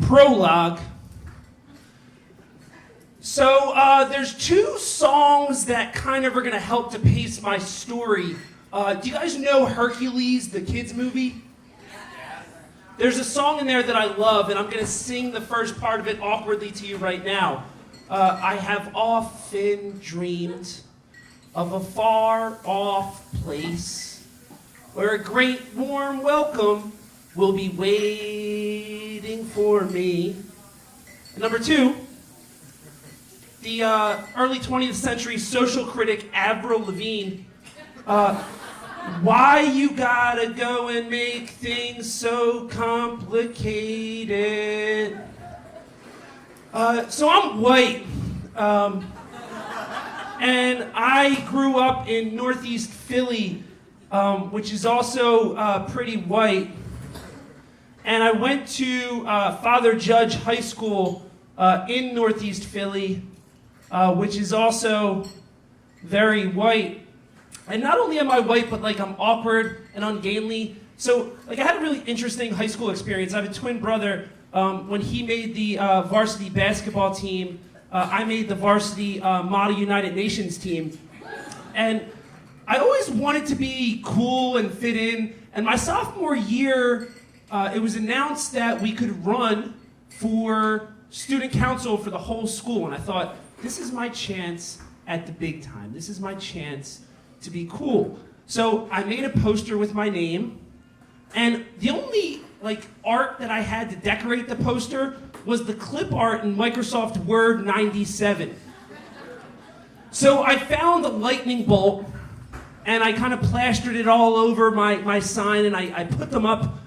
Prologue. So there's two songs that kind of are going to help to pace my story. Do you guys know Hercules, the kids movie? There's a song in there that I love, and I'm going to sing the first part of it awkwardly to you right now. I have often dreamed of a far-off place where a great warm welcome will be waiting for me. And number two, the early 20th century social critic Avril Lavigne, why you gotta go and make things so complicated? So I'm white, and I grew up in Northeast Philly, which is also pretty white. And I went to Father Judge High School in Northeast Philly, which is also very white. And not only am I white, but like I'm awkward and ungainly. So like I had a really interesting high school experience. I have a twin brother. When he made the varsity basketball team, I made the varsity Model United Nations team. And I always wanted to be cool and fit in. And my sophomore year, it was announced that we could run for student council for the whole school. And I thought, this is my chance at the big time. This is my chance to be cool. So I made a poster with my name, and the only art that I had to decorate the poster was the clip art in Microsoft Word 97. So I found a lightning bolt, and I kind of plastered it all over my sign, and I put them up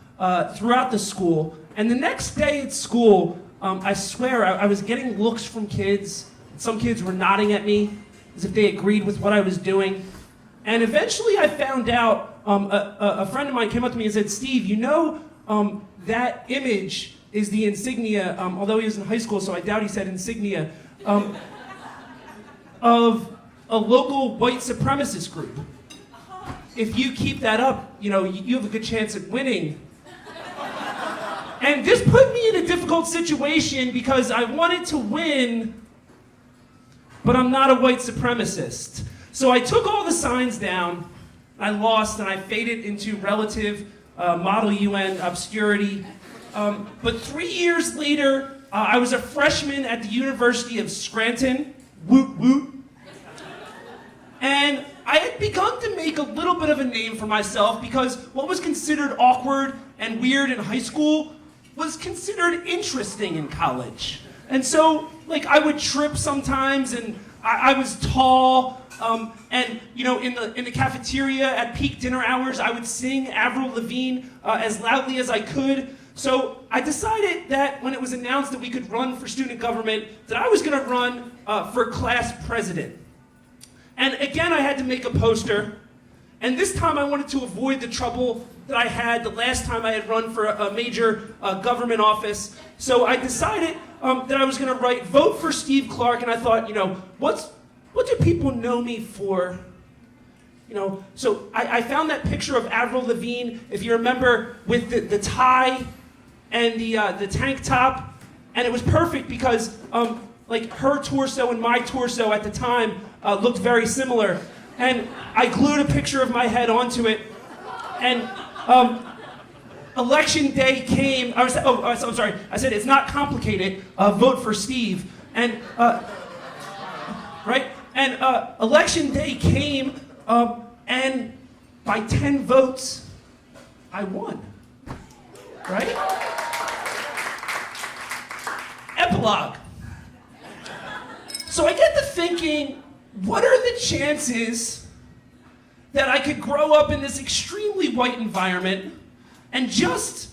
throughout the school. And the next day at school, I swear I was getting looks from kids. Some kids were nodding at me as if they agreed with what I was doing. And eventually I found out, a friend of mine came up to me and said, Steve, you know that image is the insignia, although he was in high school, so I doubt he said insignia, of a local white supremacist group. If you keep that up, you have a good chance at winning. And this put me in a difficult situation because I wanted to win, but I'm not a white supremacist. So I took all the signs down, I lost, and I faded into relative Model UN obscurity. But 3 years later, I was a freshman at the University of Scranton, woot woot. And I had begun to make a little bit of a name for myself because what was considered awkward and weird in high school was considered interesting in college. And so, I would trip sometimes, and I was tall, and in the cafeteria at peak dinner hours, I would sing Avril Lavigne as loudly as I could. So I decided that when it was announced that we could run for student government, that I was going to run for class president. And again, I had to make a poster. And this time I wanted to avoid the trouble that I had the last time I had run for a major government office. So I decided that I was going to write, vote for Steve Clark. And I thought, what do people know me for? So I found that picture of Avril Lavigne, if you remember, with the tie and the tank top. And it was perfect because her torso and my torso at the time looked very similar. And I glued a picture of my head onto it. And election day came. I'm sorry. I said, it's not complicated. Vote for Steve. And, right? And election day came, and by 10 votes, I won. Right? Epilogue. So I get to thinking, what are the chances that I could grow up in this extremely white environment and just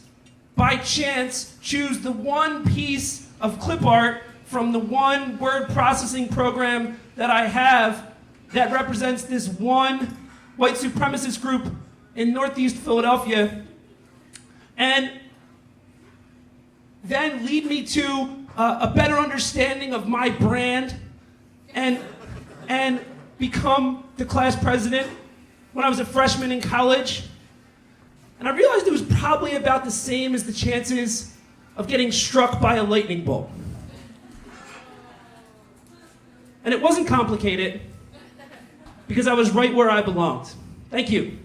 by chance choose the one piece of clip art from the one word processing program that I have that represents this one white supremacist group in Northeast Philadelphia, and then lead me to a better understanding of my brand and become the class president when I was a freshman in college. And I realized it was probably about the same as the chances of getting struck by a lightning bolt. And it wasn't complicated because I was right where I belonged. Thank you.